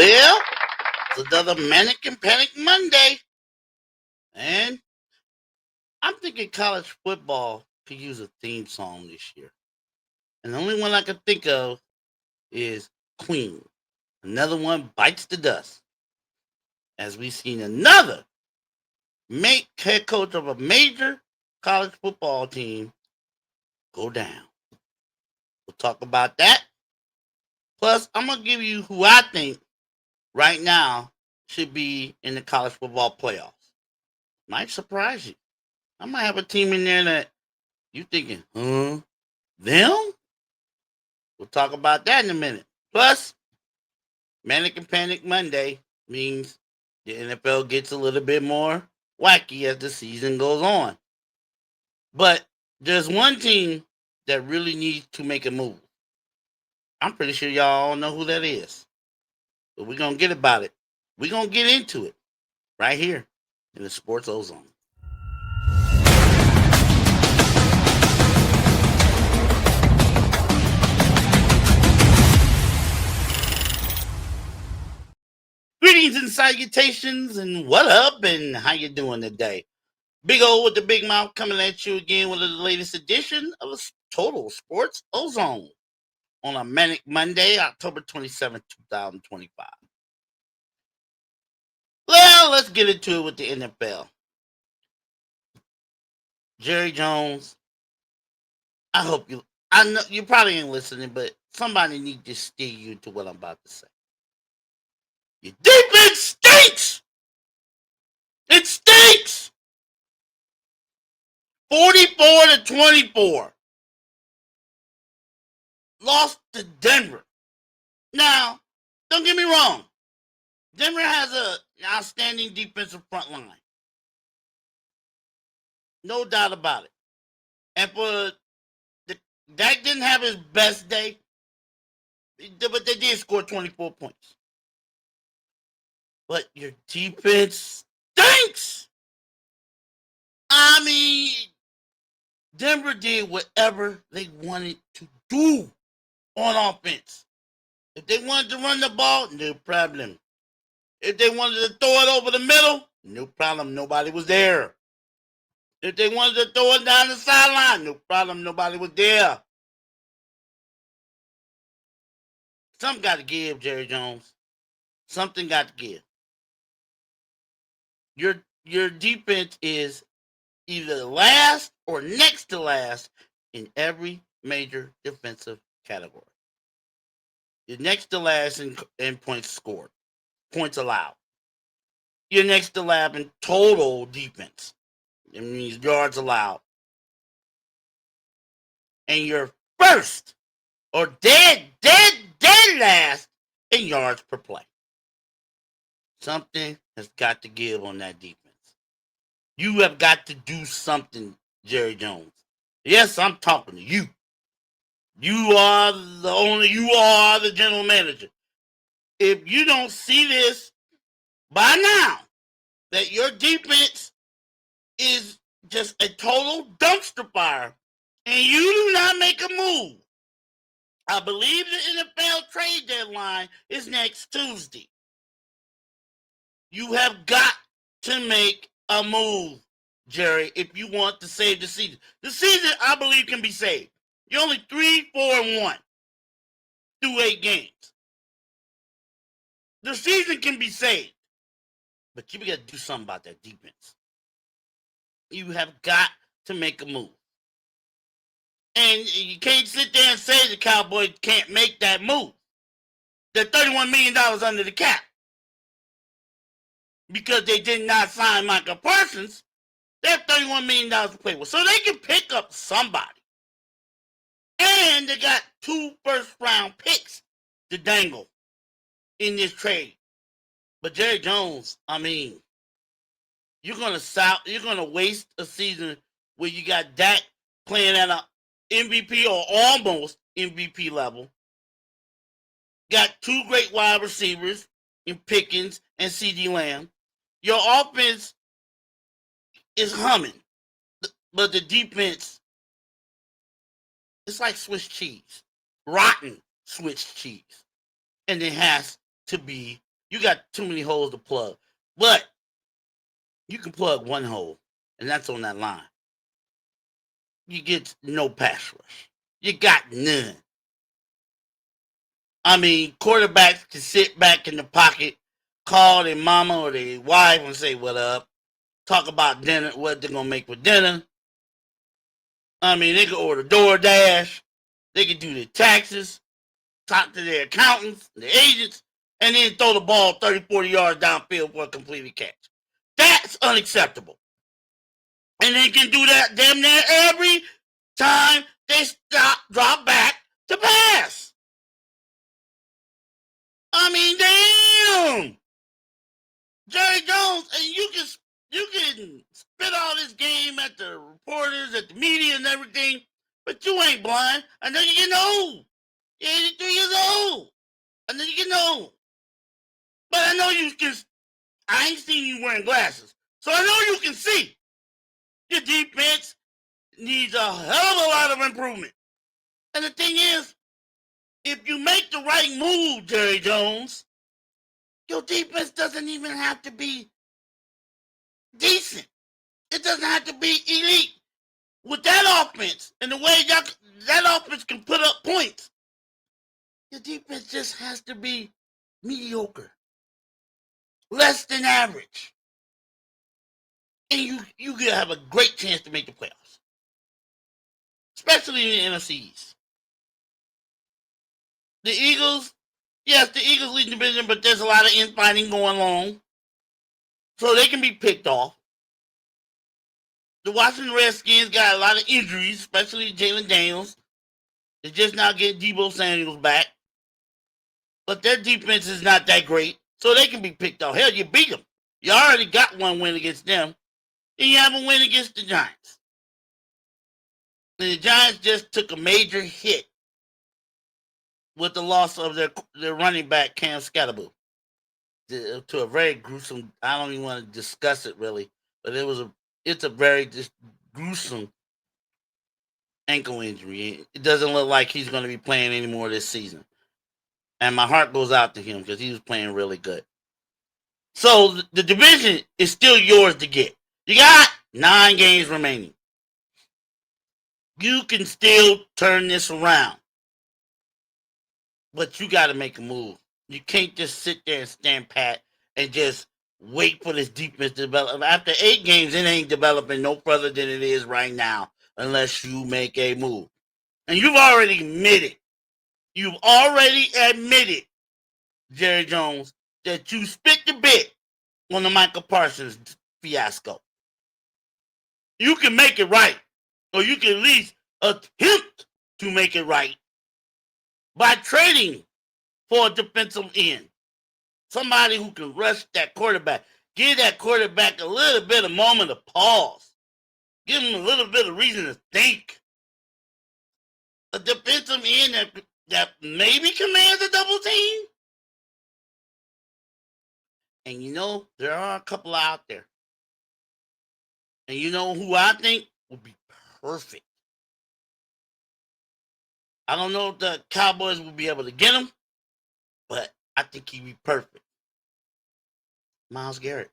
Well, it's another Manic and Panic Monday. And I'm thinking college football could use a theme song this year. And the only one I can think of is Queen. Another one bites the dust. As we've seen another head coach of a major college football team go down. We'll talk about that. Plus, I'm going to give you who I think right now should be in the college football playoffs. Might surprise you. I might have a team in there that you thinking, them? We'll talk about that in a minute. Plus, Manic and Panic Monday means the NFL gets a little bit more wacky as the season goes on. But there's one team that really needs to make a move. I'm pretty sure y'all all know who that is. But we're going to get about it. We're going to get into it right here in the Sports Ozone. Greetings and salutations, and what up, and how you doing today? Big O with the big mouth coming at you again with the latest edition of a Total Sports Ozone on a Manic Monday, October 27th, 2025. Well, let's get into it with the NFL. Jerry Jones, I know you probably ain't listening, but somebody need to steer you to what I'm about to say. Your defense stinks! It stinks! 44-24. Lost to Denver. Now, don't get me wrong. Denver has an outstanding defensive front line. No doubt about it. And Dak didn't have his best day, but they did score 24 points. But your defense stinks! I mean, Denver did whatever they wanted to do on offense. If they wanted to run the ball, no problem. If they wanted to throw it over the middle, no problem. Nobody was there. If they wanted to throw it down the sideline, no problem. Nobody was there. Something got to give, Jerry Jones. Something got to give. Your defense is either last or next to last in every major defensive category. You're next to last in points scored, points allowed. You're next to last in total defense. It means yards allowed. And you're first or dead last in yards per play. Something has got to give on that defense. You have got to do something, Jerry Jones. Yes, I'm talking to you. You are the general manager. If you don't see this by now, that your defense is just a total dumpster fire, and you do not make a move, I believe the NFL trade deadline is next Tuesday. You have got to make a move, Jerry, if you want to save the season. The season, I believe, can be saved. You're only 3-4-1 through 8 games. The season can be saved. But you got to do something about that defense. You have got to make a move. And you can't sit there and say the Cowboys can't make that move. They're $31 million under the cap. Because they did not sign Michael Parsons, they have $31 million to play with. So they can pick up somebody. And they got 2 first-round picks to dangle in this trade. But Jerry Jones, I mean, you're gonna waste a season where you got Dak playing at an MVP or almost MVP level. Got 2 great wide receivers in Pickens and CeeDee Lamb. Your offense is humming, but the defense, it's like Swiss cheese, rotten Swiss cheese, and it has to be you got too many holes to plug. But you can plug one hole, and that's on that line. You get no pass rush. You got none. I mean, quarterbacks can sit back in the pocket, call their mama or their wife and say, "What up?" Talk about dinner, what they're going to make for dinner. I mean, they can order DoorDash. They can do their taxes, talk to their accountants, their agents, and then throw the ball 30, 40 yards downfield for a completed catch. That's unacceptable. And they can do that damn near every time they drop back to pass. I mean, damn. Jerry Jones, and you can spit all this game at the reporters, at the media and everything, but you ain't blind. I know you're getting old. You're 83 years old. I know you're getting old. But I know you can. I ain't seen you wearing glasses, so I know you can see. Your defense needs a hell of a lot of improvement. And the thing is, if you make the right move, Jerry Jones, your defense doesn't even have to be decent. It doesn't have to be elite. With that offense and the way that offense can put up points, your defense just has to be mediocre, less than average, and you can have a great chance to make the playoffs, especially in the NFC East. The Eagles, yes, the Eagles lead the division, but there's a lot of infighting going on, so they can be picked off. The Washington Redskins got a lot of injuries, especially Jalen Daniels. They're just now getting Deebo Samuels back. But their defense is not that great, so they can be picked off. Hell, you beat them. You already got one win against them, and you have a win against the Giants. And the Giants just took a major hit with the loss of their running back, Cam Scatterboo, to a very gruesome, I don't even want to discuss it really, but it's a very just gruesome ankle injury. It doesn't look like he's going to be playing anymore this season. And my heart goes out to him because he was playing really good. So the division is still yours to get. You got 9 games remaining. You can still turn this around. But you got to make a move. You can't just sit there and stand pat and just wait for this defense to develop. After 8 games, it ain't developing no further than it is right now unless you make a move. And you've already admitted, Jerry Jones, that you spit the bit on the Michael Parsons fiasco. You can make it right, or you can at least attempt to make it right by trading for a defensive end. Somebody who can rush that quarterback. Give that quarterback a little bit of moment of pause. Give him a little bit of reason to think. A defensive end that maybe commands a double team. And you know, there are a couple out there. And you know who I think would be perfect? I don't know if the Cowboys will be able to get him, but I think he'd be perfect. Myles Garrett.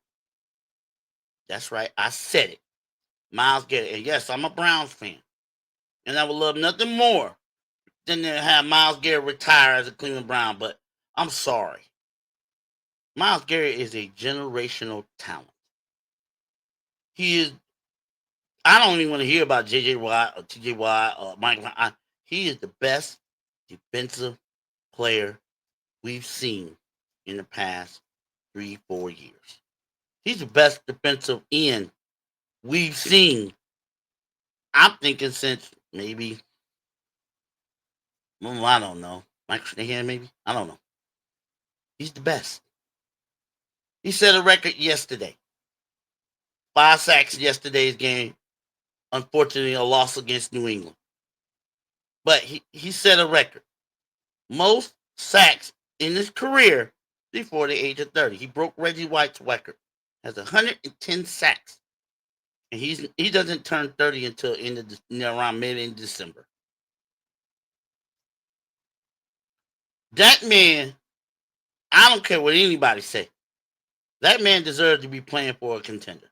That's right. I said it. Myles Garrett. And yes, I'm a Browns fan. And I would love nothing more than to have Myles Garrett retire as a Cleveland Brown. But I'm sorry. Myles Garrett is a generational talent. He is. I don't even want to hear about J.J. Watt or T.J. Watt or Mike. He is the best defensive player we've seen in the past 3-4 years. He's the best defensive end we've seen. I'm thinking since maybe, well, I don't know, Mike Shanahan maybe? I don't know. He's the best. He set a record yesterday. 5 sacks yesterday's game. Unfortunately, a loss against New England. But he set a record. Most sacks in his career before the age of 30. He broke Reggie White's record. Has 110 sacks. And he doesn't turn 30 until around mid-December. That man I don't care what anybody say. That man deserves to be playing for a contender.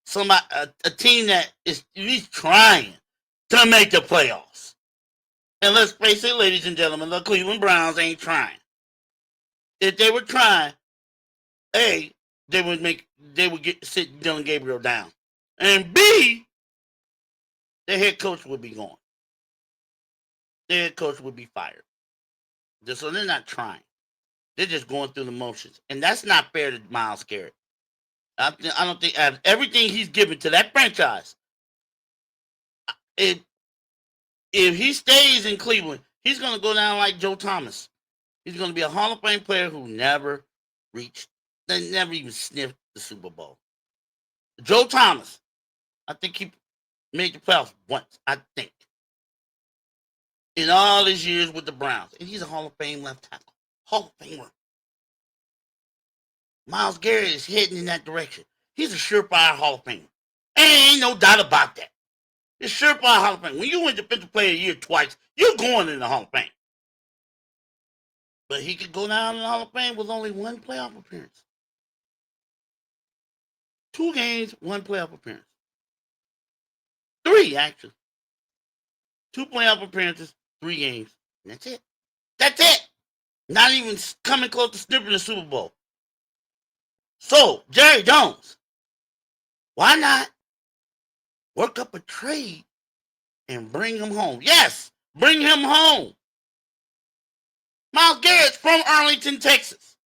Somebody, a team that is at least trying to make the playoffs. And let's face it, ladies and gentlemen, the Cleveland Browns ain't trying. If they were trying, A, they would sit Dylan Gabriel down. And B, their head coach would be gone. Their head coach would be fired. So they're not trying. They're just going through the motions. And that's not fair to Myles Garrett. I don't think everything he's given to that franchise, if he stays in Cleveland, he's going to go down like Joe Thomas. He's going to be a Hall of Fame player who never even sniffed the Super Bowl. Joe Thomas, I think he made the playoffs once, I think. In all his years with the Browns. And he's a Hall of Fame left tackle. Hall of Famer. Myles Garrett is heading in that direction. He's a surefire Hall of Famer. Ain't no doubt about that. He's a surefire Hall of Fame. When you win Defensive Player of the Year twice, you're going in the Hall of Fame. But he could go down in the Hall of Fame with only one playoff appearance. 2 games, 1 playoff appearance. 3, actually. 2 playoff appearances, 3 games. And that's it. That's it. Not even coming close to sniffing the Super Bowl. So, Jerry Jones, why not work up a trade and bring him home? Yes, bring him home. Myles Garrett's from Arlington, Texas.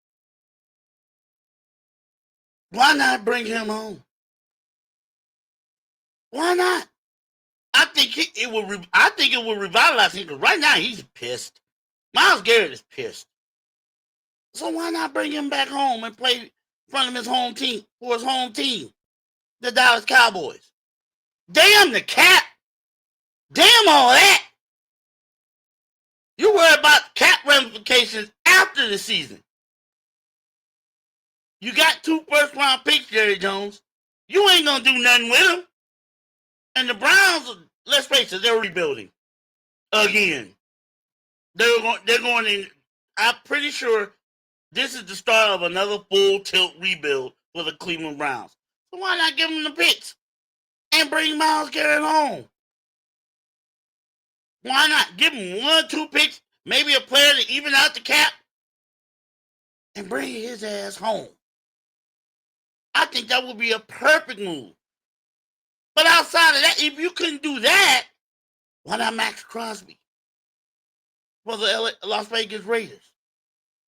Why not bring him home? Why not? I think it will revitalize him because right now he's pissed. Myles Garrett is pissed. So why not bring him back home and play in front of his home team, for his home team, the Dallas Cowboys? Damn the cap. Damn all that. You worry about cap ramifications after the season. You got 2 first-round picks, Jerry Jones. You ain't going to do nothing with them. And the Browns, let's face it, they're rebuilding again. They're going in. I'm pretty sure this is the start of another full tilt rebuild for the Cleveland Browns. So why not give them the picks and bring Myles Garrett home? Why not give him 1 or 2 picks, maybe a player to even out the cap, and bring his ass home? I think that would be a perfect move. But outside of that, if you couldn't do that, why not Max Crosby for the Las Vegas Raiders?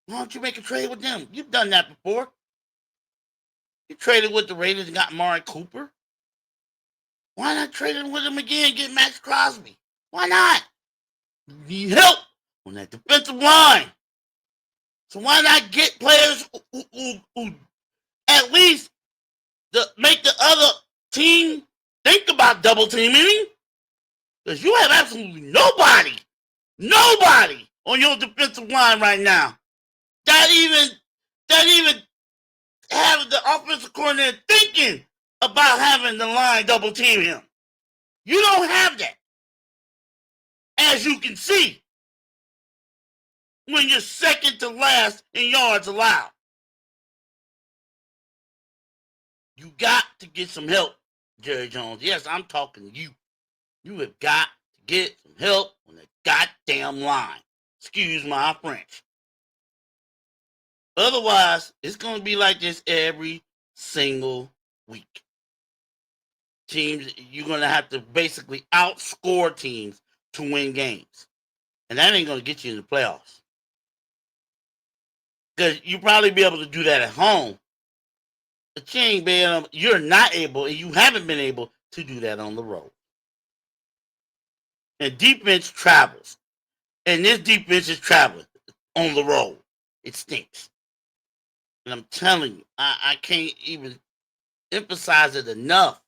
Why don't you make a trade with them? You've done that before. You traded with the Raiders and got Amari Cooper. Why not trade with them again and get Max Crosby? Why not? You need help on that defensive line. So why not get players who at least make the other team think about double teaming? Because you have absolutely nobody on your defensive line right now that even have the offensive coordinator thinking about having the line double team him. You don't have that. As you can see, when you're second to last in yards allowed. You got to get some help, Jerry Jones. Yes, I'm talking to you. You have got to get some help on the goddamn line. Excuse my French. Otherwise, it's going to be like this every single week. Teams, you're going to have to basically outscore teams to win games. And that ain't going to get you in the playoffs. Because you'll probably be able to do that at home. But you're not able, and you haven't been able to do that on the road. And defense travels. And this defense is traveling on the road. It stinks. And I'm telling you, I can't even emphasize it enough.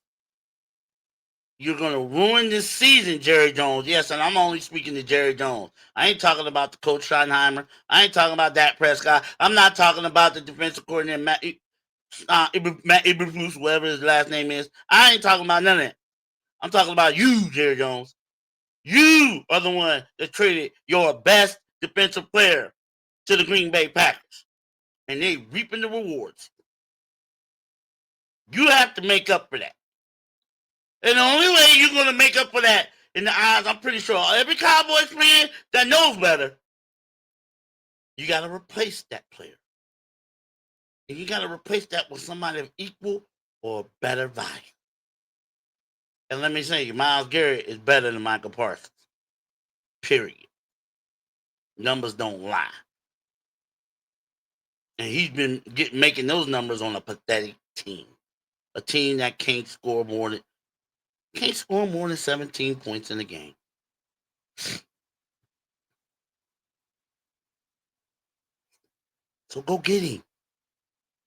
You're going to ruin this season, Jerry Jones. Yes, and I'm only speaking to Jerry Jones. I ain't talking about the coach Schottenheimer. I ain't talking about Dak Prescott. I'm not talking about the defensive coordinator, Matt Eberflus, whatever his last name is. I ain't talking about none of that. I'm talking about you, Jerry Jones. You are the one that traded your best defensive player to the Green Bay Packers, and they reaping the rewards. You have to make up for that. And the only way you're going to make up for that in the eyes, I'm pretty sure, every Cowboys fan that knows better, you got to replace that player. And you got to replace that with somebody of equal or better value. And let me say, Myles Garrett is better than Michael Parsons. Period. Numbers don't lie. And he's been making those numbers on a pathetic team. A team that can't score more than 17 points in a game. So go get him.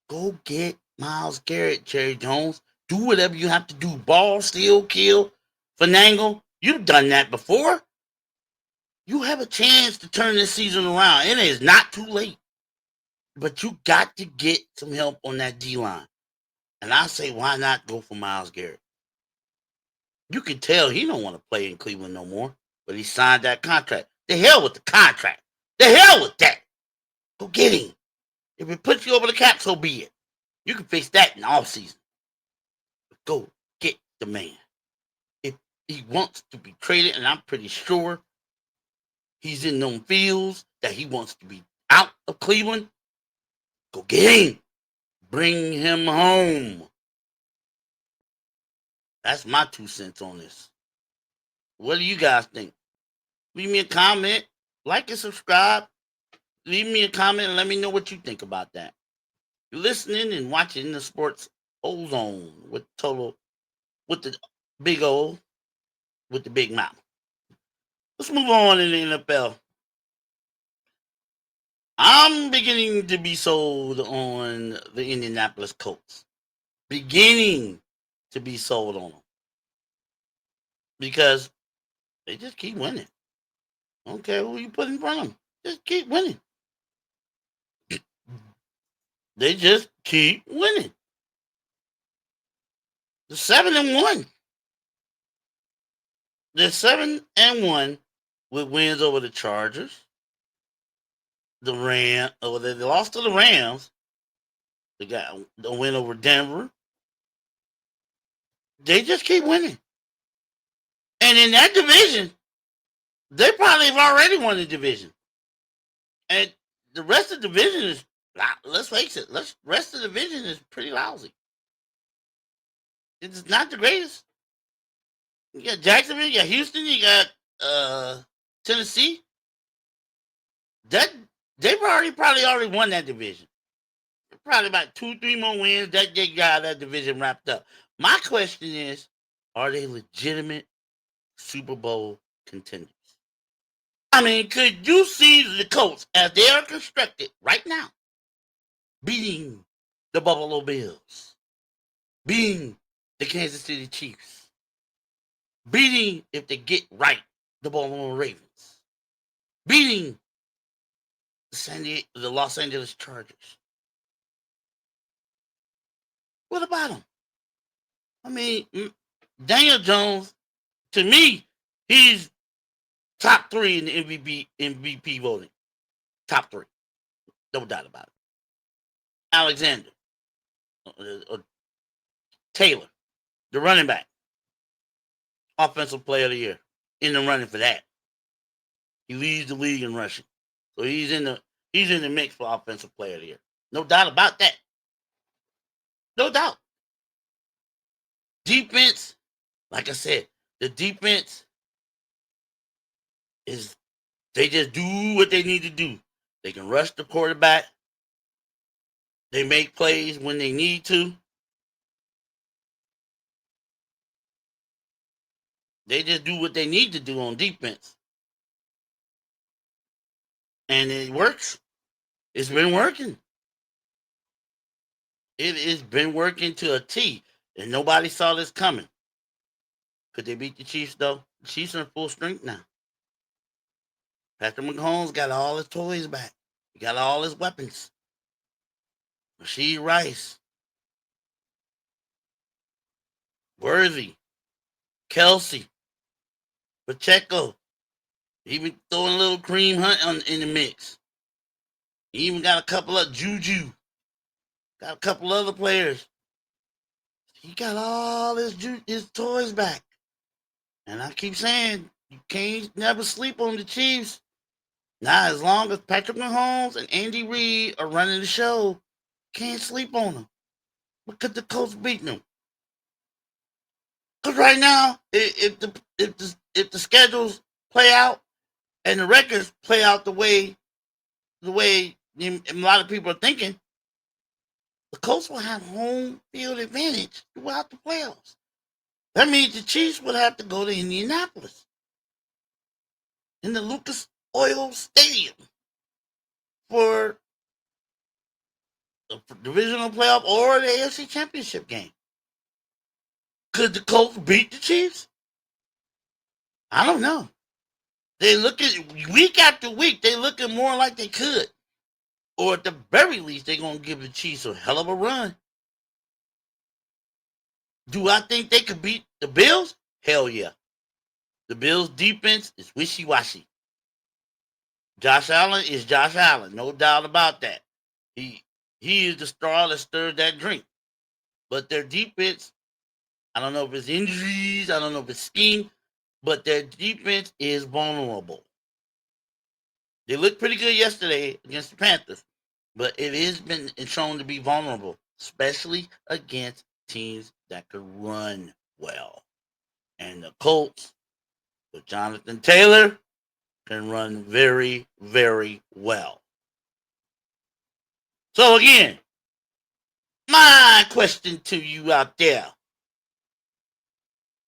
Go get Myles Garrett, Jerry Jones. Do whatever you have to do. Ball, steal, kill, finagle. You've done that before. You have a chance to turn this season around. It is not too late. But you got to get some help on that D-line. And I say, why not go for Myles Garrett? You can tell he don't want to play in Cleveland no more. But he signed that contract. The hell with the contract. The hell with that. Go get him. If it puts you over the cap, so be it. You can fix that in the offseason. But go get the man. If he wants to be traded, and I'm pretty sure he's in them fields that he wants to be out of Cleveland, go get him. Bring him home. That's my 2 cents on this. What do you guys think? Leave me a comment. Like and subscribe. Leave me a comment and let me know what you think about that. You're listening and watching the Sports Ozone with the big O, with the big mouth. Let's move on in the NFL. I'm beginning to be sold on the Indianapolis Colts. Beginning to be sold on them. Because they just keep winning. I don't care who you put in front of them. Just keep winning. They just keep winning. They're 7-1. They're 7-1 with wins over the Chargers, they lost to the Rams. They got a win over Denver. They just keep winning. And in that division, they probably have already won the division. And the rest of the division is, let's face it, the rest of the division is pretty lousy. It's not the greatest. You got Jacksonville, you got Houston, you got Tennessee. They've probably already won that division. Probably about 2-3 more wins that they got that division wrapped up. My question is, are they legitimate Super Bowl contenders? I mean, could you see the Colts as they are constructed right now beating the Buffalo Bills, beating the Kansas City Chiefs, beating, if they get right, the Baltimore Ravens, beating the Los Angeles Chargers? What about them? I mean, Daniel Jones, to me, he's top 3 in the MVP voting. Top 3. No doubt about it. Alexander. Taylor, the running back. Offensive player of the year. In the running for that. He leads the league in rushing. So he's in the mix for offensive player of the year. No doubt about that. No doubt. Defense, like I said, the defense is, they just do what they need to do. They can rush the quarterback. They make plays when they need to. They just do what they need to do on defense. And it works. It's been working. It has been working to a T. And nobody saw this coming. Could they beat the Chiefs, though? The Chiefs are in full strength now. Patrick Mahomes got all his toys back. He got all his weapons. Rashee Rice. Worthy. Kelsey. Pacheco. Even throwing a little Cream Hunt in the mix. He even got a couple of Juju. Got a couple other players. He got all his toys back. And I keep saying, you can't never sleep on the Chiefs. Now, as long as Patrick Mahomes and Andy Reid are running the show, can't sleep on them. Because the Colts beating them. Because right now, if the schedules play out and the records play out the way a lot of people are thinking, the Colts will have home field advantage throughout the playoffs. That means the Chiefs would have to go to Indianapolis in the Lucas Oil Stadium for the divisional playoff or the AFC Championship game. Could the Colts beat the Chiefs? I don't know. They look at week after week. They looking more like they could, or at the very least, they're gonna give the Chiefs a hell of a run. Do I think they could beat the Bills? Hell yeah. The Bills' defense is wishy-washy. Josh Allen is Josh Allen, no doubt about that. He is the straw that stirs that drink. But their defense, I don't know if it's injuries, I don't know if it's scheme, but their defense is vulnerable. They looked pretty good yesterday against the Panthers, but it has been shown to be vulnerable, especially against teams that could run well. And the Colts, with Jonathan Taylor, can run very, very well. So again, my question to you out there: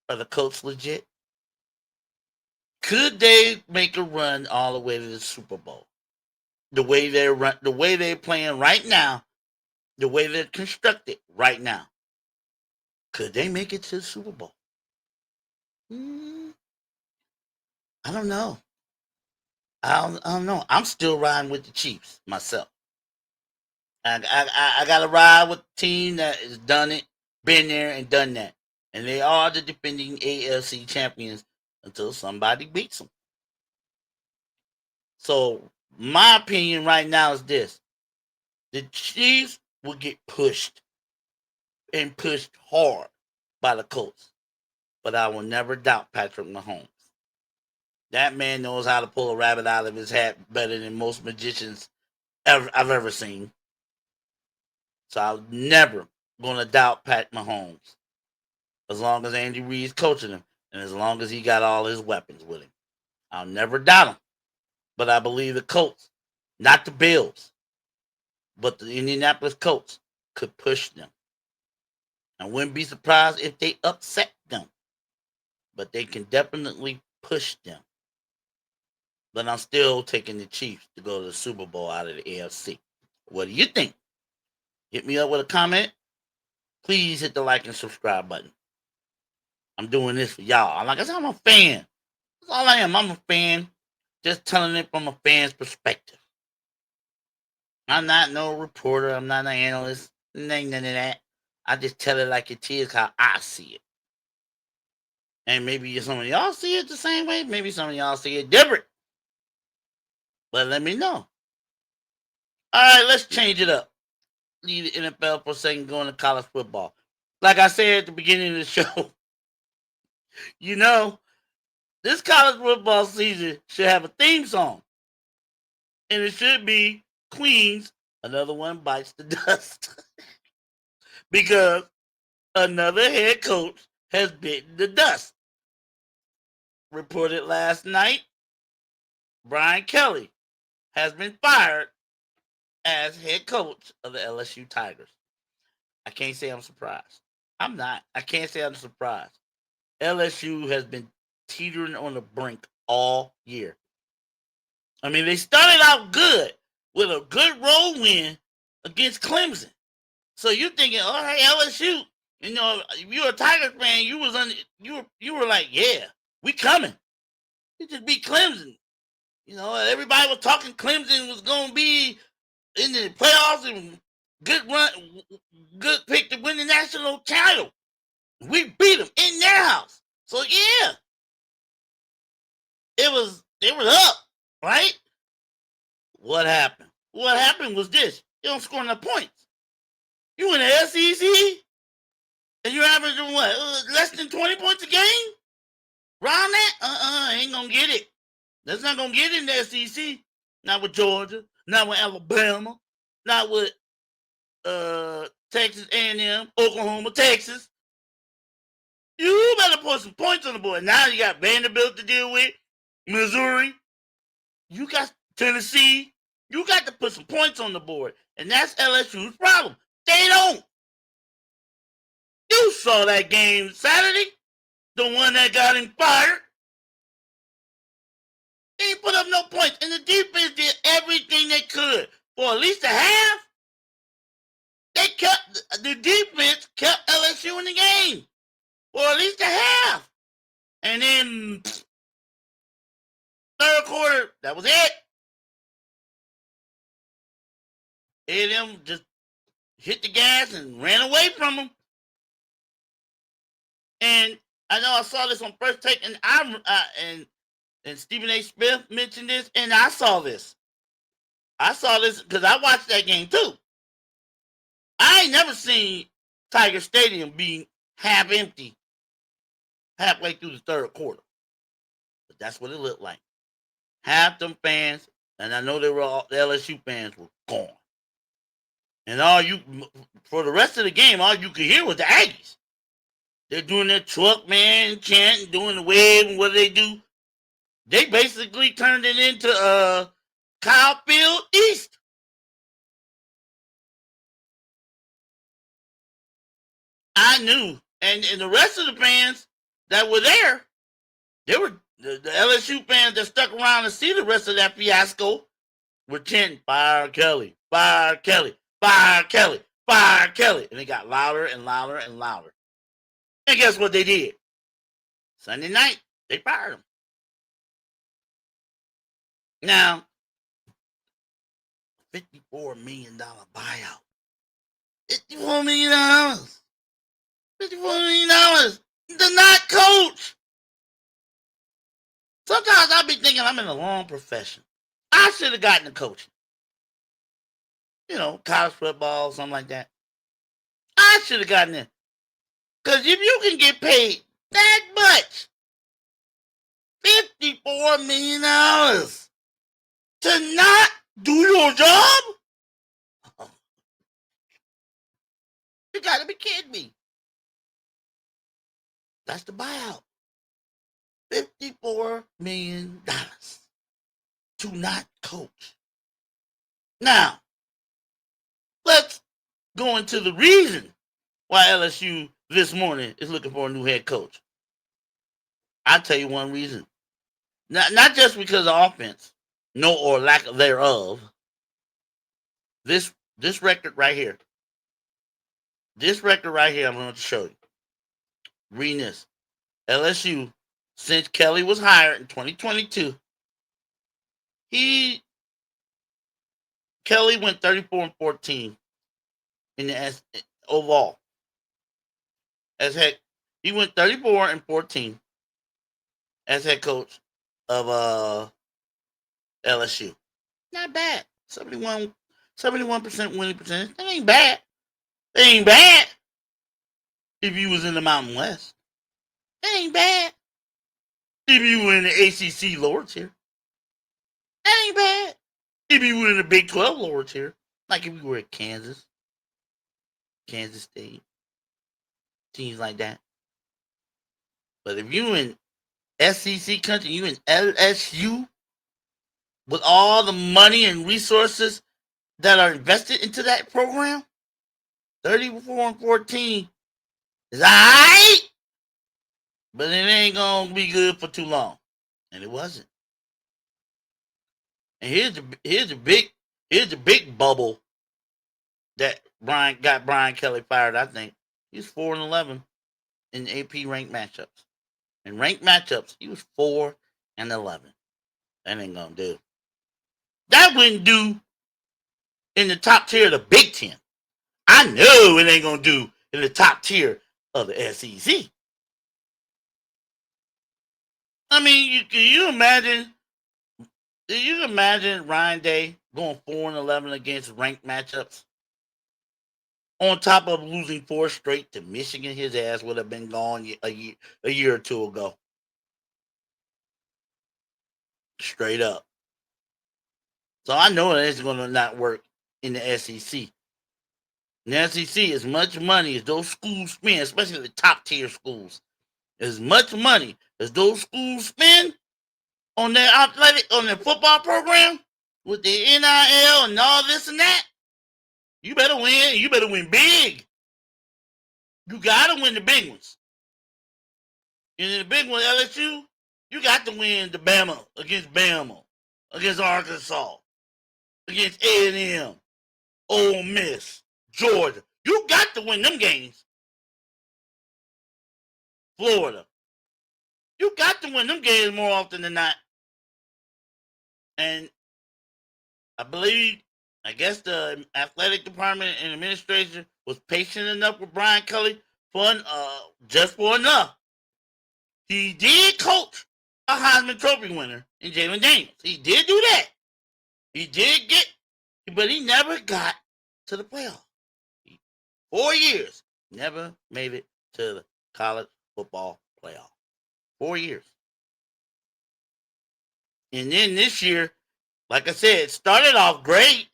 are the Colts legit? Could they make a run all the way to the Super Bowl? The way they're playing right now, the way they're constructed right now, could they make it to the Super Bowl? I don't know. I don't know. I'm still riding with the Chiefs myself. I got to ride with the team that has done it, been there, and done that. And they are the defending AFC champions until somebody beats them. So, my opinion right now is this: the Chiefs will get pushed and pushed hard by the Colts. But I will never doubt Patrick Mahomes. That man knows how to pull a rabbit out of his hat better than most magicians I've ever seen. So I'm never going to doubt Pat Mahomes as long as Andy Reid's coaching him and as long as he got all his weapons with him. I'll never doubt him. But I believe the Colts, not the Bills, but the Indianapolis Colts could push them. I wouldn't be surprised if they upset them, but they can definitely push them. But I'm still taking the Chiefs to go to the Super Bowl out of the AFC. What do you think? Hit me up with a comment. Please hit the like and subscribe button. I'm doing this for y'all. Like I said, I'm a fan. That's all I am. I'm a fan. Just telling it from a fan's perspective. I'm not no reporter. I'm not an analyst. None of that. I just tell it like it is, how I see it. And maybe some of y'all see it the same way. Maybe some of y'all see it different. But let me know. All right, let's change it up. Leave the NFL for a second, going to college football. Like I said at the beginning of the show, this college football season should have a theme song. And it should be Queen's Another One Bites the Dust. Because another head coach has bitten the dust. Reported last night, Brian Kelly has been fired as head coach of the LSU Tigers. I can't say I'm surprised. I'm not. I can't say I'm surprised. LSU has been teetering on the brink all year. I mean, they started out good with a good road win against Clemson. So you're thinking, all right, LSU. If you're a Tigers fan, you were like, yeah, we coming. You just beat Clemson. Everybody was talking Clemson was gonna be in the playoffs and good pick to win the national title. We beat them in their house. So yeah, they were up, right? What happened? What happened was this: you don't score enough points. You in the SEC, and you're averaging what? Less than 20 points a game? Round that? Ain't gonna get it. That's not gonna get in the SEC. Not with Georgia. Not with Alabama. Not with Texas A&M, Oklahoma, Texas. You better put some points on the board. Now you got Vanderbilt to deal with, Missouri. You got Tennessee. You got to put some points on the board. And that's LSU's problem. They don't. You saw that game Saturday. The one that got him fired. They ain't put up no points. And the defense did everything they could. For at least a half, the defense kept LSU in the game. For at least a half. And then third quarter, that was it. A&M just hit the gas and ran away from them. And I know I saw this on First Take, and and Stephen A. Smith mentioned this, and I saw this. I saw this because I watched that game too. I ain't never seen Tiger Stadium being half empty halfway through the third quarter. But that's what it looked like. Half them fans, and I know they were all the LSU fans, were gone. And for the rest of the game, all you could hear was the Aggies. They're doing their truck man chant, doing the wave, and what do they do? They basically turned it into Kyle Field East. I knew. And the rest of the fans that were there, they were the LSU fans that stuck around to see the rest of that fiasco were chanting, "Fire Kelly, fire Kelly, fire Kelly, fire Kelly." And it got louder and louder and louder. And guess what they did? Sunday night, they fired him. Now, $54 million buyout. $54 million. $54 million. The not coach. Sometimes I be thinking I'm in the wrong profession. I should have gotten the coaching. College football, something like that. I should have gotten it. Because if you can get paid that much, $54 million to not do your job? You got to be kidding me. That's the buyout. $54 million to not coach. Now, let's go into the reason why LSU this morning is looking for a new head coach. I'll tell you one reason. Not just because of offense, no or lack thereof. This record right here. This record right here I'm going to show you. Reading this. LSU, since Kelly was hired in 2022, Kelly went 34-14 in the overall. As head, he went 34-14 as head coach of LSU. Not bad. 71% winning percentage. That ain't bad. That ain't bad. If you was in the Mountain West. That ain't bad. If you were in the ACC lower tier. That ain't bad. If you were in the Big 12 lower tier. Like if you were at Kansas State. Teams like that. But if you in SEC country, you in LSU with all the money and resources that are invested into that program, 34-14 is alright, but it ain't gonna be good for too long, and it wasn't. And here's the big bubble that got Brian Kelly fired. I think he's 4-11 in AP ranked matchups. In ranked matchups, he was 4-11. That ain't gonna do. That wouldn't do in the top tier of the Big Ten. I know it ain't gonna do in the top tier of the SEC. I mean, can you imagine Ryan Day going 4-11 against ranked matchups. On top of losing 4 straight to Michigan, his ass would have been gone a year or two ago. Straight up. So I know it's going to not work in the SEC. In the SEC, as much money as those schools spend, especially the top tier schools, as much money as those schools spend on their football program with the NIL and all this and that, you better win. You better win big. You got to win the big ones. And in the big one, LSU, you got to win the Bama, against Arkansas, against A&M, Ole Miss, Georgia. You got to win them games. Florida. You got to win them games more often than not. And I guess the athletic department and administration was patient enough with Brian Kelly just for enough. He did coach a Heisman Trophy winner in Jalen Daniels. He did do that. He did but he never got to the playoff. 4 years, never made it to the college football playoff. 4 years. And then this year, like I said, it started off great,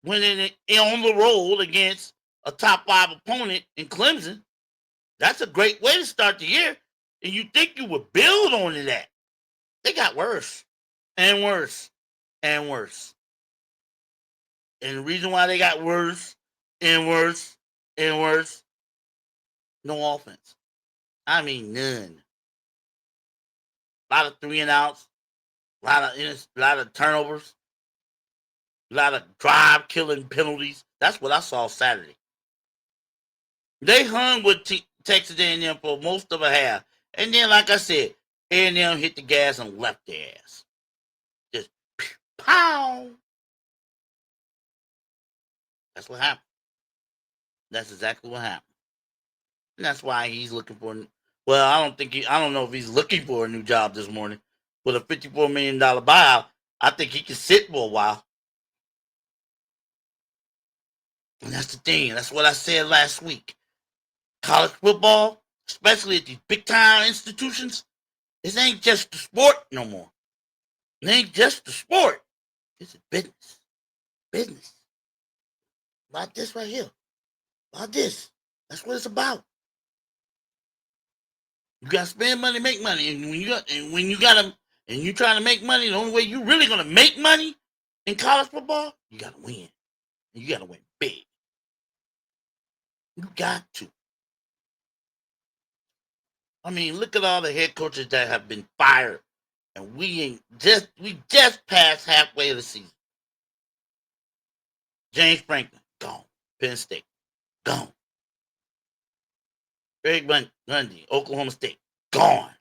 winning on the road against a top 5 opponent in Clemson. That's a great way to start the year. And you think you would build on to that. They got worse and worse and worse. And the reason why they got worse and worse and worse, no offense. I mean, none. A lot of 3 and outs, a lot of turnovers, a lot of drive killing penalties. That's what I saw Saturday. They hung with Texas A&M for most of a half. And then, like I said, A&M hit the gas and left their ass. Just pow. That's what happened. That's exactly what happened. And that's why he's looking for. Well, I don't know if he's looking for a new job this morning. With a $54 million buyout, I think he can sit for a while. And that's the thing. That's what I said last week. College football, especially at these big time institutions, this ain't just the sport no more. It ain't just the sport. It's a business. Business. About this right here. About this. That's what it's about. You gotta spend money, make money. And when you trying to make money, the only way you really gonna make money in college football, you gotta win. And you gotta win big. You got to. I mean, look at all the head coaches that have been fired. And we just passed halfway of the season. James Franklin, gone. Penn State, gone. Greg Gundy, Oklahoma State, gone.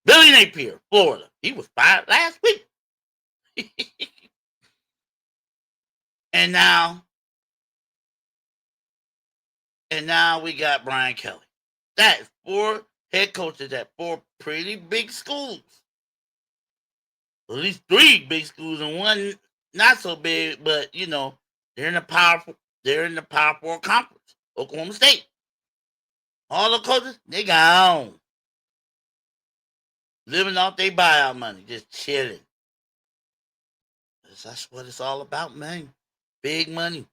Billy Napier, Florida, he was fired last week. And now we got Brian Kelly. That is 4 head coaches at 4 pretty big schools. At least 3 big schools and 1 not so big, but they're in the Power 4 conference. Oklahoma State. All the coaches, they gone. Living off their buyout money, just chilling. That's what it's all about, man. Big money.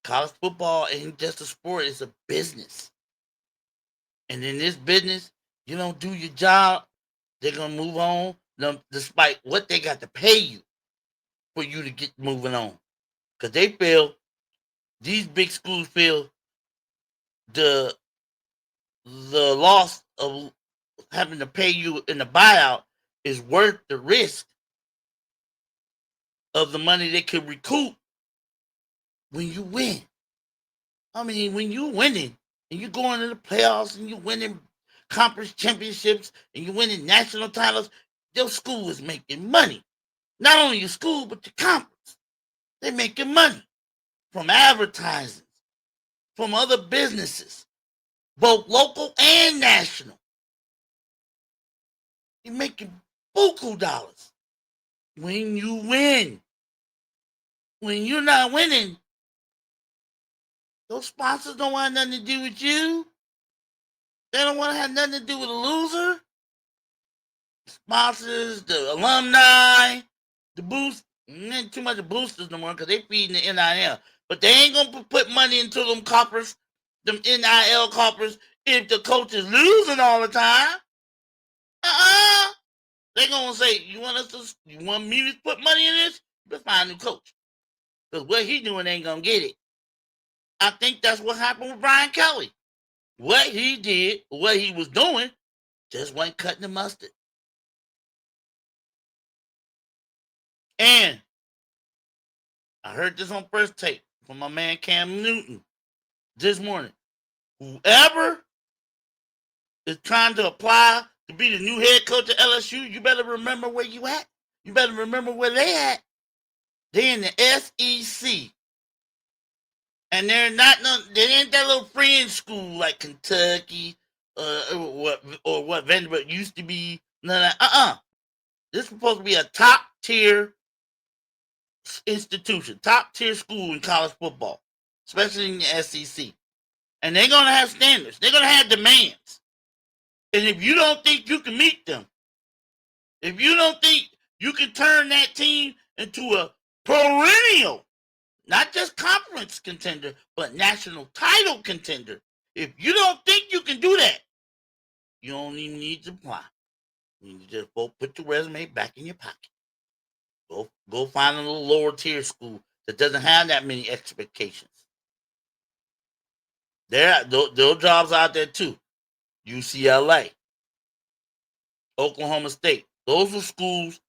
College football ain't just a sport, it's a business. And in this business, you don't do your job, they're going to move on despite what they got to pay you for you to get moving on. Because these big schools feel the loss of having to pay you in the buyout is worth the risk of the money they could recoup when you win. I mean, when you winning and you going to the playoffs and you winning conference championships and you winning national titles, your school is making money. Not only your school, but your conference. They're making money from advertising, from other businesses, both local and national. You're making buku dollars. when you win. When you're not winning, those sponsors don't want nothing to do with you. They don't want to have nothing to do with a loser. Sponsors, the alumni, the boost. Ain't too much of boosters no more because they feeding the NIL. But they ain't going to put money into them coppers, them NIL coppers, if the coach is losing all the time. They going to say, you want me to put money in this? Let's find a new coach. Because what he doing ain't going to get it. I think that's what happened with Brian Kelly. What he did, what he was doing, just wasn't cutting the mustard. And I heard this on First Take from my man Cam Newton this morning. Whoever is trying to apply to be the new head coach at LSU, you better remember where you at. You better remember where they at. They in the SEC. And they ain't that little fringe school like Kentucky or what Vanderbilt used to be. No. This is supposed to be a top tier institution, top tier school in college football, especially in the SEC. And they're going to have standards. They're going to have demands. And if you don't think you can meet them, if you don't think you can turn that team into a perennial, not just conference contender, but national title contender, if you don't think you can do that, you don't even need to apply. You need to just go put your resume back in your pocket. Go find a little lower tier school that doesn't have that many expectations. There are jobs out there too. UCLA, Oklahoma State. Those are schools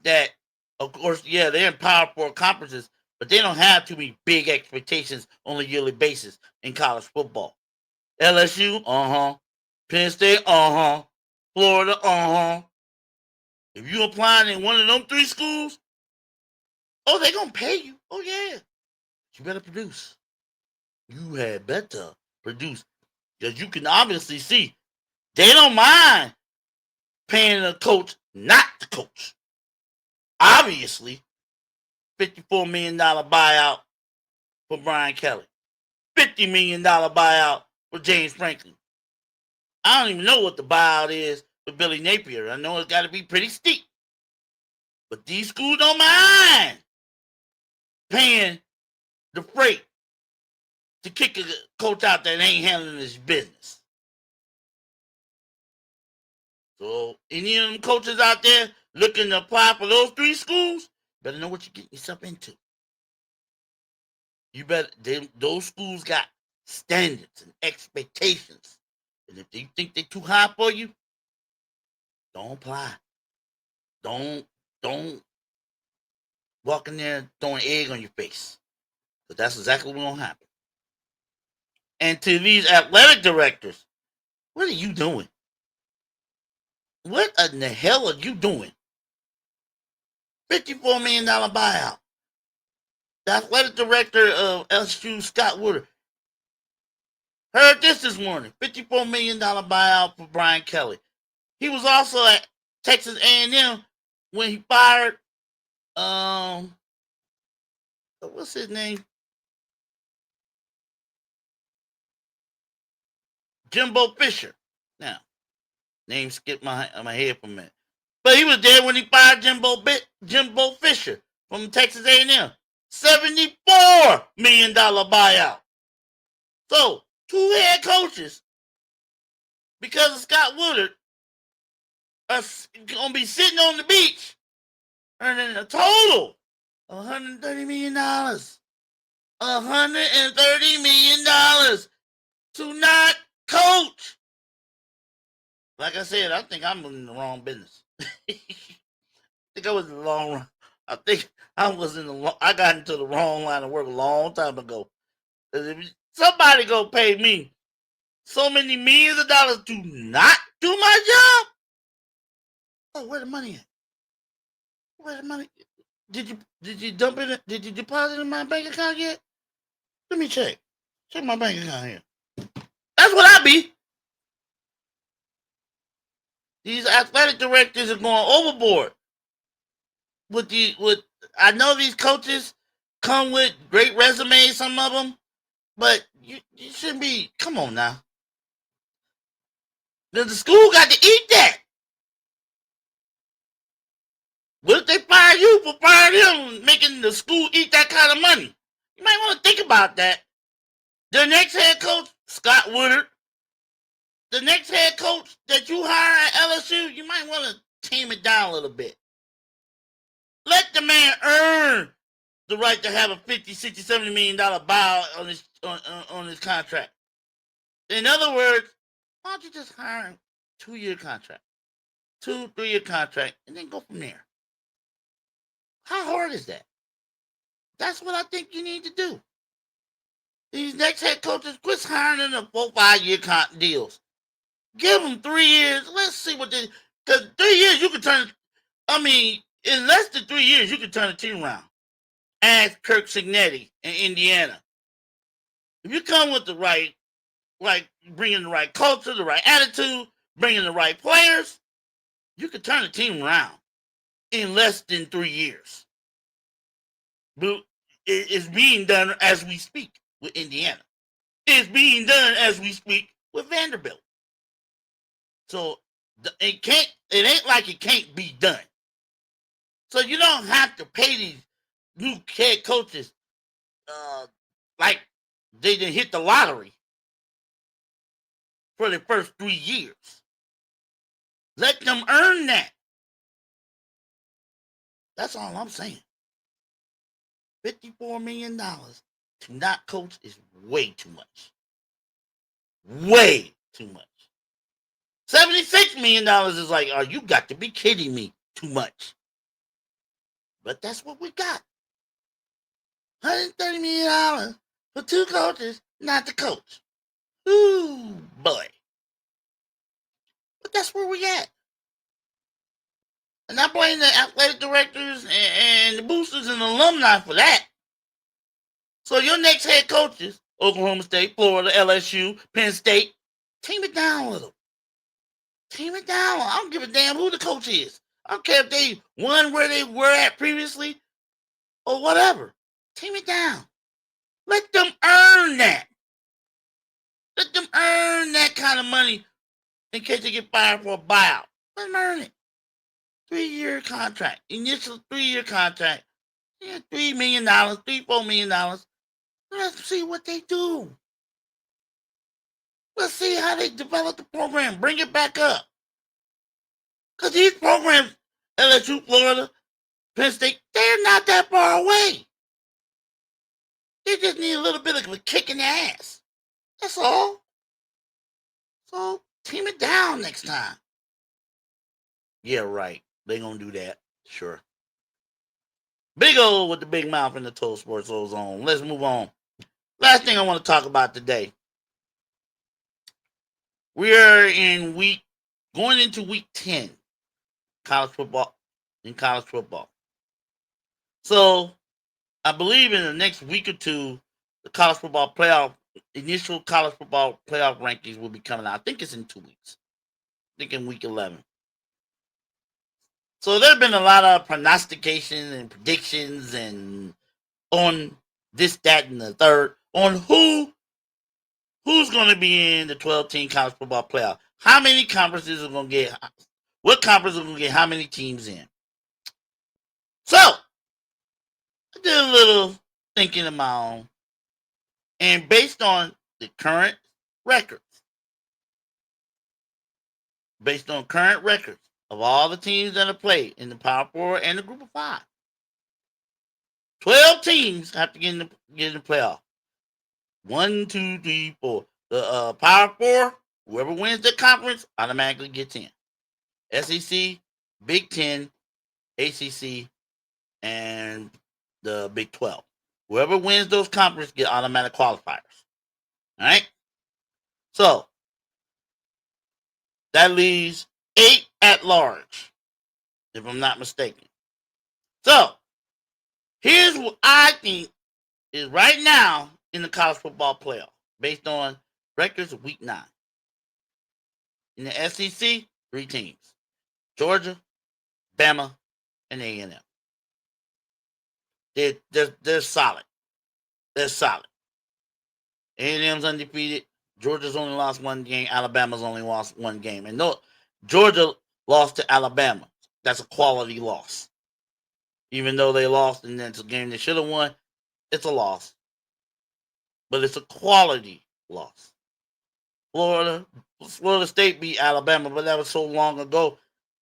that, of course, yeah, they're in Power 4 conferences, but they don't have too many big expectations on a yearly basis in college football. LSU, Penn State, Florida, If you applying in one of them three schools, they're going to pay you. Oh, yeah. You better produce. You had better produce. Because you can obviously see they don't mind paying a coach not to coach. Obviously, $54 million buyout for Brian Kelly. $50 million buyout for James Franklin. I don't even know what the buyout is for Billy Napier. I know it's got to be pretty steep. But these schools don't mind paying the freight to kick a coach out that ain't handling his business. So any of them coaches out there looking to apply for those three schools, better know what you're getting yourself into. You better, those schools got standards and expectations. And if you think they're too high for you, don't apply. Don't walk in there throwing egg on your face. But that's exactly what's going to happen. And to these athletic directors, what are you doing? What in the hell are you doing? $54 million buyout. The athletic director of LSU, Scott Woodard, heard this morning. $54 million buyout for Brian Kelly. He was also at Texas A&M when he fired, what's his name? Jimbo Fisher. Now, name skipped my head for a minute. But he was there when he fired Jimbo Fisher from Texas A&M. $74 million buyout. So, two head coaches, because of Scott Woodard, are going to be sitting on the beach earning a total of $130 million. $130 million to not coach. Like I said, I think I'm in the wrong business. I think I was in the long run. I think I got into the wrong line of work a long time ago. If somebody go pay me so many millions of dollars to not do my job, where the money at? Where the money? Did you dump it? Did you deposit in my bank account yet? Let me check. Check my bank account here. That's what I be. These athletic directors are going overboard. with I know these coaches come with great resumes, some of them, but you shouldn't be. Come on now, the school got to eat that. What if they fire you for firing him, making the school eat that kind of money? You might want to think about that. The next head coach, Scott Woodard, the next head coach that you hire at LSU, you might want to tame it down a little bit. Let the man earn the right to have a $50, $60, $70 million buyout on his contract. In other words, why don't you just hire him 2-year contract, 3-year contract, and then go from there? How hard is that? That's what I think you need to do. These next head coaches, quit hiring in the 4-5-year deals. Give them 3 years. Let's see what they. Because 3 years you can turn. I mean, in less than 3 years you can turn a team around. Ask Kirk Cignetti in Indiana. If you come with the right, like bringing the right culture, the right attitude, bringing the right players, you can turn a team around in less than 3 years. But it's being done as we speak with Indiana. It's being done as we speak with Vanderbilt. So it ain't like it can't be done. So you don't have to pay these new head coaches like they didn't hit the lottery for the first 3 years. Let them earn that. That's all I'm saying. $54 million to not coach is way too much. Way too much. $76 million is like, oh, you got to be kidding me. Too much. But that's what we got. $130 million for 2 coaches, not the coach. Ooh, boy. But that's where we at. And I blame the athletic directors and the boosters and the alumni for that. So your next head coaches, Oklahoma State, Florida, LSU, Penn State, tame it down a little. Tame it down. I don't give a damn who the coach is. I don't care if they won where they were at previously or whatever. Tame it down. Let them earn that. Let them earn that kind of money in case they get fired for a buyout. Let them earn it. 3-year contract. Initial 3-year contract. Yeah, $3 million, $4 million. Let's see what they do. Let's see how they develop the program. Bring it back up. Because these programs, LSU, Florida, Penn State, they're not that far away. They just need a little bit of a kick in the ass. That's all. So, team it down next time. Yeah, right. They gonna do that. Sure. Big O with the big mouth in the Total Sports Zone. Let's move on. Last thing I want to talk about today. We are going into week 10, college football. So, I believe in the next week or two, the initial college football playoff rankings will be coming out. I think it's in 2 weeks. I think in week 11. So there have been a lot of prognostications and predictions and on this, that, and the third on who's going to be in the 12-team college football playoff. How many conferences are going to get? What conference are going to get how many teams in? So I did a little thinking of my own, and based on the current records, of all the teams that have played in the Power 4 and the Group of 5, 12 teams have to get in the playoff. 1, 2, 3, 4. The Power 4, whoever wins the conference automatically gets in. SEC, Big 10, ACC, and the Big 12. Whoever wins those conferences get automatic qualifiers. All right? So, that leaves 8 at large, if I'm not mistaken. So, here's what I think is right now in the college football playoff, based on records of week 9. In the SEC, 3 teams: Georgia, Bama, and A&M. They're solid. They're solid. A&M's undefeated. Georgia's only lost one game. Alabama's only lost one game. And no, Georgia lost to Alabama. That's a quality loss. Even though they lost and it's a game they should have won, it's a loss. But it's a quality loss. Florida State beat Alabama, but that was so long ago.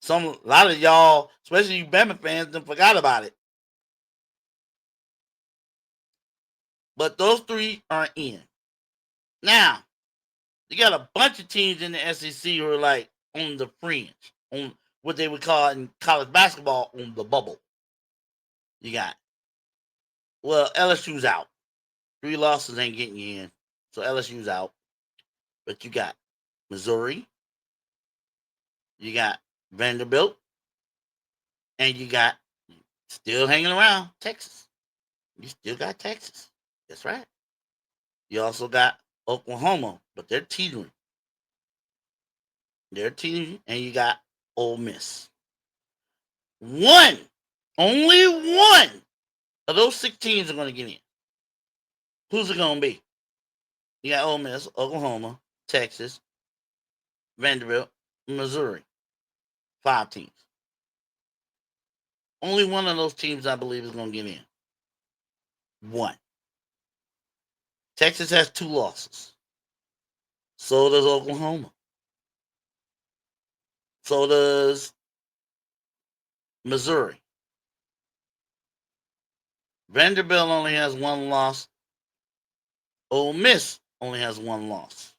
A lot of y'all, especially you Bama fans, forgot about it. But those three are in. Now, you got a bunch of teams in the SEC who are like on the fringe, on what they would call in college basketball on the bubble. You got, LSU's out. 3 losses ain't getting you in. So LSU's out. But you got Missouri. You got Vanderbilt. And you got, still hanging around, Texas. You still got Texas. That's right. You also got Oklahoma, but they're teetering. And you got Ole Miss. Only one of those 6 teams are going to get in. Who's it going to be? You got Ole Miss, Oklahoma, Texas, Vanderbilt, Missouri. 5 teams. Only one of those teams, I believe, is going to get in. One. Texas has 2 losses. So does Oklahoma. So does Missouri. Vanderbilt only has 1 loss. Ole Miss only has 1 loss.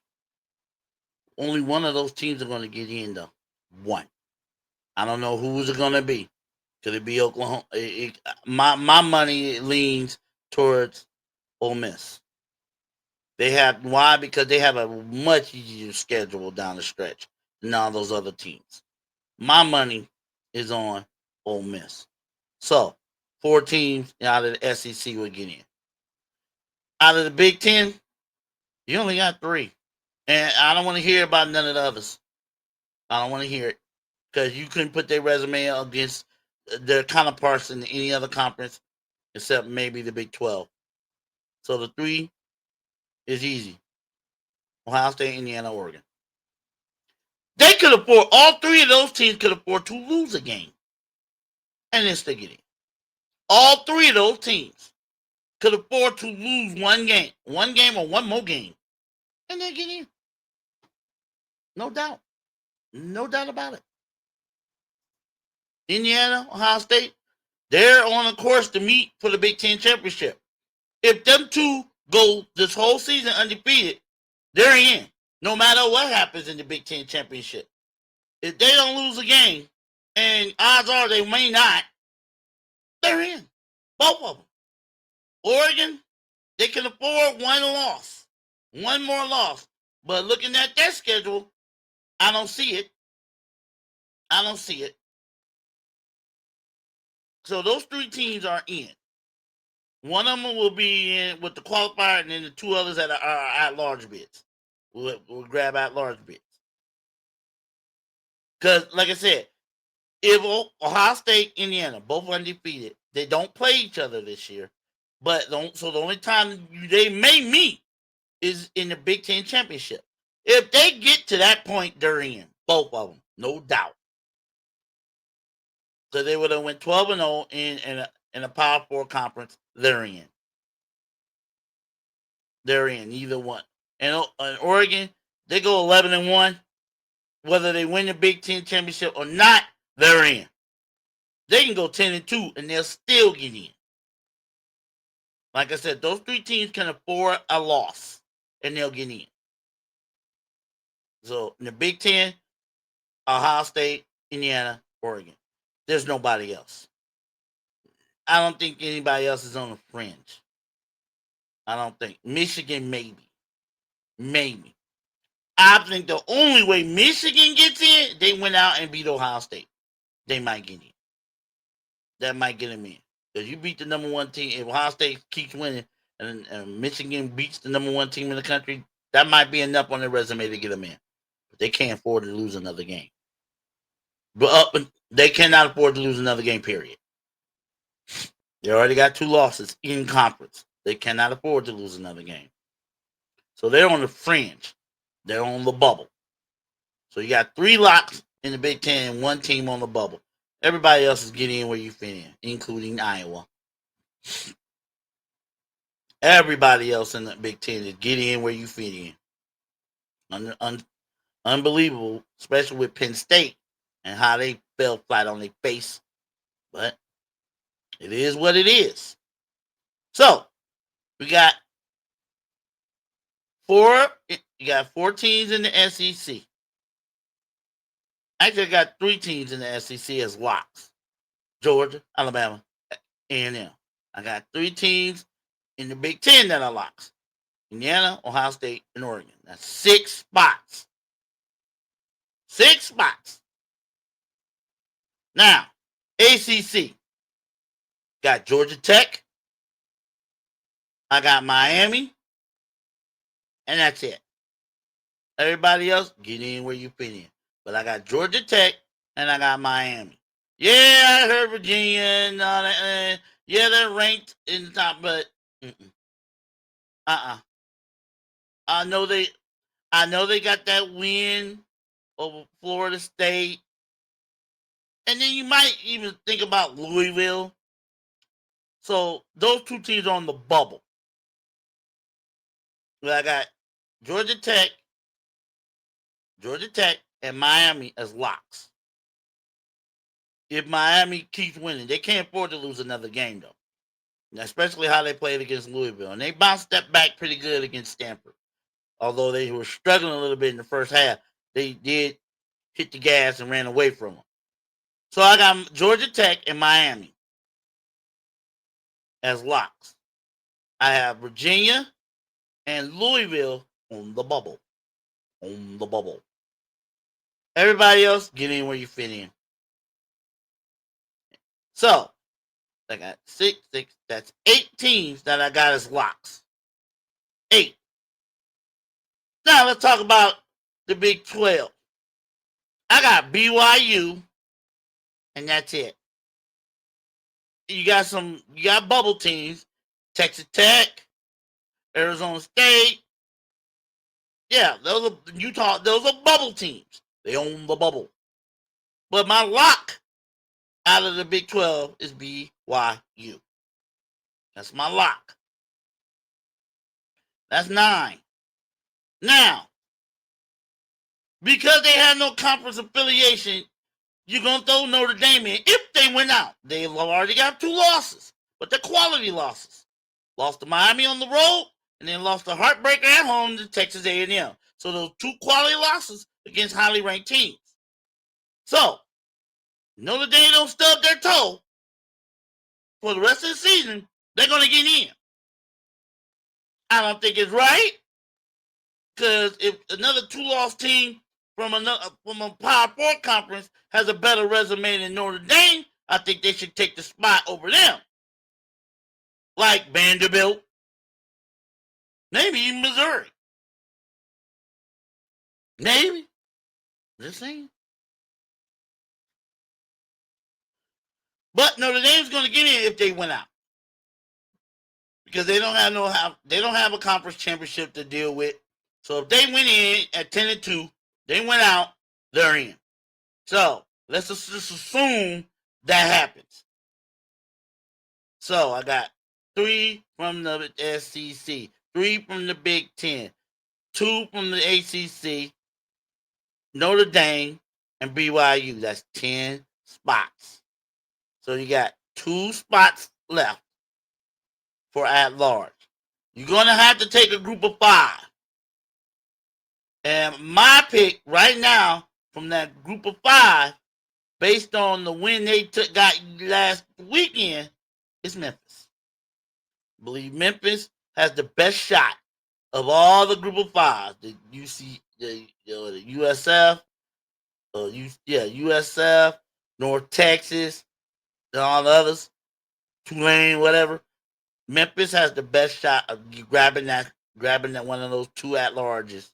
Only one of those teams are going to get in, though. One. I don't know who's it going to be. Could it be Oklahoma? My money leans towards Ole Miss. Why? Because they have a much easier schedule down the stretch than all those other teams. My money is on Ole Miss. So, 4 teams out of the SEC will get in. Out of the Big Ten, you only got 3. And I don't want to hear about none of the others. I don't want to hear it. Because you couldn't put their resume against their counterparts in any other conference except maybe the Big 12. So the 3 is easy. Ohio State, Indiana, Oregon. They could afford, all 3 of those teams could afford to lose a game. And then still get in. All 3 of those teams could afford to lose one game or one more game. And then get in. No doubt. No doubt about it. Indiana, Ohio State, they're on a course to meet for the Big Ten championship. If them 2 go this whole season undefeated, they're in. No matter what happens in the Big Ten championship. If they don't lose a game, and odds are they may not, they're in. Both of them. Oregon, they can afford 1 loss. 1 more loss. But looking at their schedule, I don't see it. So those 3 teams are in. One of them will be in with the qualifier, and then the 2 others that are at large bids. We'll grab at large bids. Because, like I said, if Ohio State, Indiana, both undefeated, they don't play each other this year. So the only time they may meet is in the Big Ten championship. If they get to that point, they're in. Both of them, no doubt. So they would have went 12-0 in a Power 4 conference. They're in. Either one. And Oregon, they go 11-1. Whether they win the Big Ten championship or not, they're in. They can go 10-2 and they'll still get in. Like I said, those 3 teams can afford a loss and they'll get in. So in the Big Ten, Ohio State, Indiana, Oregon. There's nobody else. I don't think anybody else is on the fringe. I don't think. Michigan, maybe. I think the only way Michigan gets in, they went out and beat Ohio State. They might get in. That might get them in. Because you beat the number 1 team. If Ohio State keeps winning and Michigan beats the number 1 team in the country, that might be enough on their resume to get them in. But they can't afford to lose another game. But they cannot afford to lose another game, period. They already got 2 losses in conference. They cannot afford to lose another game. So they're on the fringe. They're on the bubble. So you got 3 locks in the Big Ten and 1 team on the bubble. Everybody else is getting in where you fit in, including Iowa. Everybody else in the Big Ten is getting in where you fit in. Unbelievable, especially with Penn State and how they fell flat on their face. But it is what it is. So we got 4. You got 4 teams in the SEC. Actually, I got 3 teams in the SEC as locks: Georgia, Alabama, A&M. I got 3 teams in the Big Ten that are locks: Indiana, Ohio State, and Oregon. That's 6 spots. 6 spots. Now, ACC. Got Georgia Tech. I got Miami. And that's it. Everybody else, get in where you fit in. But I got Georgia Tech and I got Miami. Yeah, I heard Virginia and all that. Yeah, they're ranked in the top, but I know they got that win over Florida State. And then you might even think about Louisville. So those 2 teams are on the bubble. But I got Georgia Tech, and Miami as locks. If Miami keeps winning, they can't afford to lose another game, though. Especially how they played against Louisville. And they bounced that back pretty good against Stanford. Although they were struggling a little bit in the first half, they did hit the gas and ran away from them. So I got Georgia Tech and Miami as locks. I have Virginia and Louisville on the bubble. On the bubble. Everybody else, get in where you fit in. So, I got 6. That's 8 teams that I got as locks. 8. Now, let's talk about the Big 12. I got BYU, and that's it. You got bubble teams: Texas Tech, Arizona State. Yeah, those are Utah. Those are bubble teams. They own the bubble. But my lock out of the Big 12 is BYU. That's my lock. That's 9. Now, because they have no conference affiliation, you're going to throw Notre Dame in if they win out. They've already got 2 losses, but they're quality losses. Lost to Miami on the road, and then lost a heartbreaker at home to Texas A&M. So those 2 quality losses against highly ranked teams. So, Notre Dame don't stub their toe for the rest of the season, they're going to get in. I don't think it's right, because if another 2-loss team from a Power 4 conference has a better resume than Notre Dame, I think they should take the spot over them. Like Vanderbilt, maybe even Missouri. Maybe. Just saying. But Notre Dame's going to get in if they win out, because they don't have a conference championship to deal with. So if they win in at 10-2, they win out, they're in. So let's just assume that happens. So I got 3 from the SEC, 3 from the Big Ten, 2 from the ACC, Notre Dame, and BYU. That's 10 spots. So you got 2 spots left for at large. You're going to have to take a group of 5. And my pick right now from that group of 5, based on the win they got last weekend, is Memphis. I believe Memphis has the best shot of all the group of 5. The USF, USF, North Texas, and all the others, Tulane, whatever. Memphis has the best shot of grabbing that one of those 2 at-larges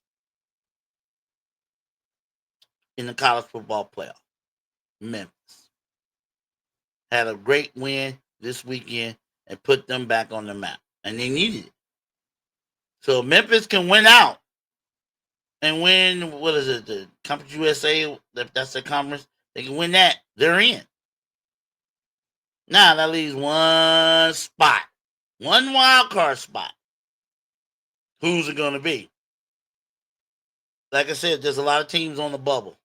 in the college football playoff. Memphis had a great win this weekend and put them back on the map. And they needed it. So Memphis can win out and win, what is it, the Conference USA, if that's the conference, they can win that. They're in. Now that leaves one spot, one wild card spot. Who's it going to be? Like I said, there's a lot of teams on the bubble.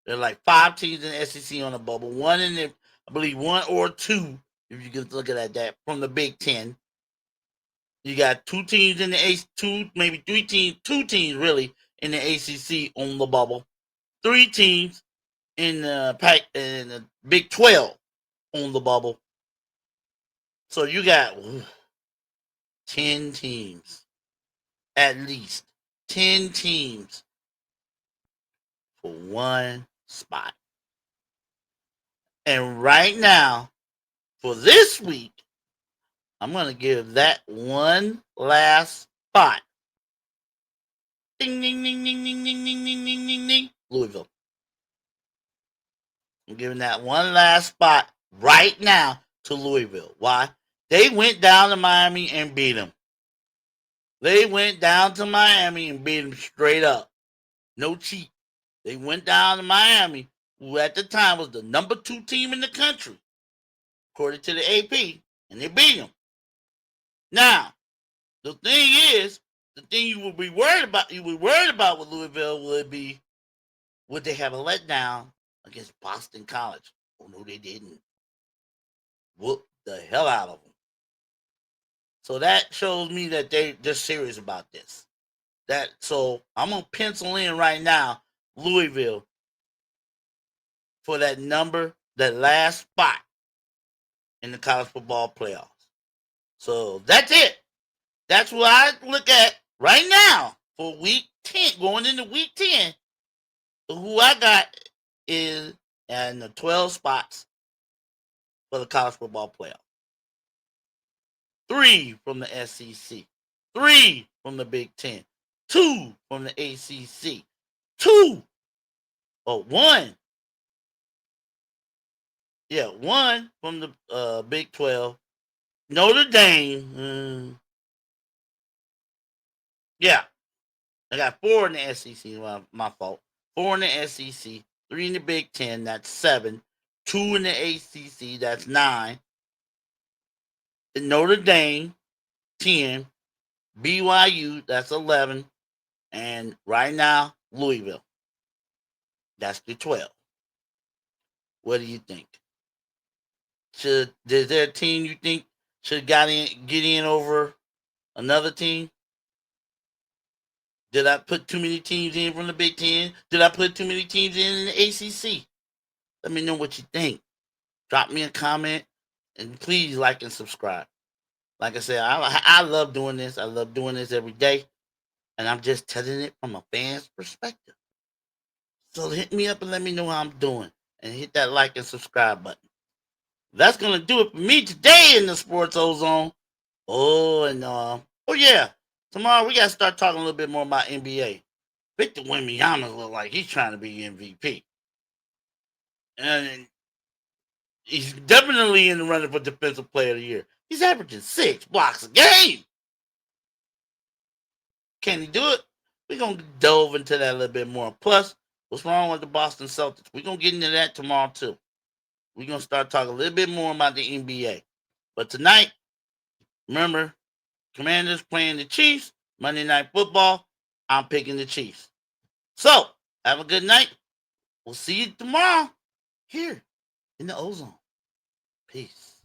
There are like 5 teams in the SEC on the bubble. One in the, I believe, 1 or 2, if you can look at that, from the Big Ten. You got 2 teams in the two, maybe 3 teams, 2 teams really in the ACC on the bubble. 3 teams in the Big 12 on the bubble. So you got 10 teams, at least 10 teams for one spot. And right now, for this week, I'm going to give that one last spot. Ding, ding, ding, ding, ding, ding, ding, ding, ding, ding, ding. Louisville. I'm giving that one last spot right now to Louisville. Why? They went down to Miami and beat them. They went down to Miami and beat them straight up. No cheat. They went down to Miami, who at the time was the number 2 team in the country, according to the AP, and they beat them. Now, the thing is, the thing you would be worried about, with Louisville would they have a letdown against Boston College? Oh, no, they didn't. Whoop the hell out of them. So that shows me that they're serious about this. So I'm going to pencil in right now Louisville for that last spot in the college football playoffs. So that's it. That's what I look at right now for week 10, going into week 10. Who I got is in the 12 spots for the college football playoff. 3 from the SEC, 3 from the Big Ten, 2 from the ACC, 1. Yeah, 1 from the Big 12. Notre Dame. Yeah, I got 4 in the SEC. My fault. 4 in the SEC, 3 in the Big Ten. That's 7. 2 in the ACC. That's 9. Notre Dame, 10. BYU, that's 11. And right now, Louisville. That's the 12. What do you think? Is there a team you think should get in over another team? Did I put too many teams in from the Big Ten? Did I put too many teams in the ACC? Let me know what you think. Drop me a comment and please like and subscribe. Like I said, I love doing this. I love doing this every day. And I'm just telling it from a fan's perspective. So hit me up and let me know how I'm doing. And hit that like and subscribe button. That's going to do it for me today in the Sports Ozone. Oh yeah. Tomorrow we got to start talking a little bit more about NBA. Victor Wembanyama look like he's trying to be MVP. And he's definitely in the running for Defensive Player of the Year. He's averaging 6 blocks a game. Can he do it? We're going to delve into that a little bit more. Plus, what's wrong with the Boston Celtics? We're going to get into that tomorrow, too. We're going to start talking a little bit more about the NBA. But tonight, remember, Commanders playing the Chiefs. Monday Night Football. I'm picking the Chiefs. So, have a good night. We'll see you tomorrow here in the Ozone. Peace.